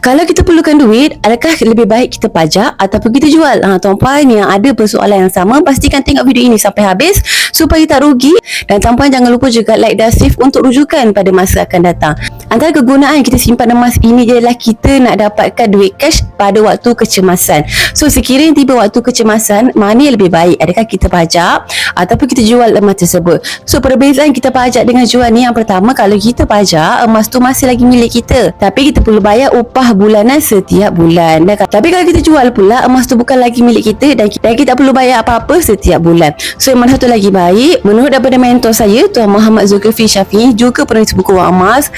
Kalau kita perlukan duit, adakah lebih baik kita pajak ataupun kita jual? Tuan-puan yang ada persoalan yang sama, pastikan tengok video ini sampai habis supaya tak rugi. Dan tuan-puan jangan lupa juga like dan save untuk rujukan pada masa akan datang. Antara kegunaan kita simpan emas ini ialah kita nak dapatkan duit cash pada waktu kecemasan. So sekiranya tiba waktu kecemasan, mana yang lebih baik? Adakah kita pajak ataupun kita jual emas tersebut? So perbezaan kita pajak dengan jual ni, yang pertama, kalau kita pajak, emas tu masih lagi milik kita, tapi kita perlu bayar upah bulanan setiap bulan. Tapi kalau kita jual pula, emas tu bukan lagi milik kita dan kita tak perlu bayar apa-apa setiap bulan. So yang mana satu lagi baik? Menurut daripada mentor saya, Tuan Muhammad Zulkifli Syafiee, juga penulis buku Wang Emas,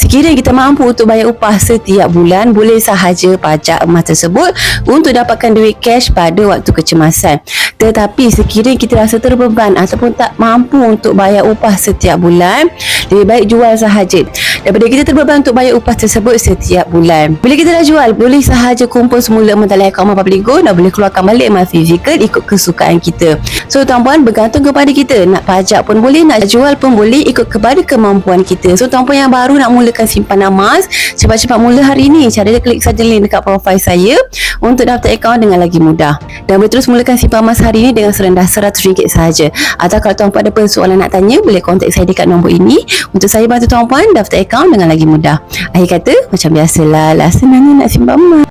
sekiranya kita mampu untuk bayar upah setiap bulan, boleh sahaja pajak emas tersebut untuk dapatkan duit cash pada waktu kecemasan. Tetapi sekiranya kita rasa terbeban ataupun tak mampu untuk bayar upah setiap bulan, lebih baik jual sahaja daripada kita terbeban untuk bayar upah tersebut setiap bulan. Bila kita dah jual, boleh sahaja kumpul semula emas dalam akaun Emas Public Gold dan boleh keluarkan balik emas fizikal ikut kesukaan kita. So tuan-puan, bergantung kepada kita, nak pajak pun boleh, nak jual pun boleh, ikut kepada kemampuan kita. So tuan-puan yang baru nak mulakan simpanan emas, cepat-cepat mula hari ini. Cara dia, klik saja link dekat profil saya untuk daftar akaun dengan lagi mudah. Dan boleh terus mulakan simpanan emas hari ini dengan serendah RM100 sahaja. Atau kalau tuan-puan ada persoalan nak tanya, boleh kontak saya dekat nombor ini untuk saya bantu tuan-puan daftar akaun dengan lagi mudah. Akhir kata, macam biasalah, senangnya nak simpan emas.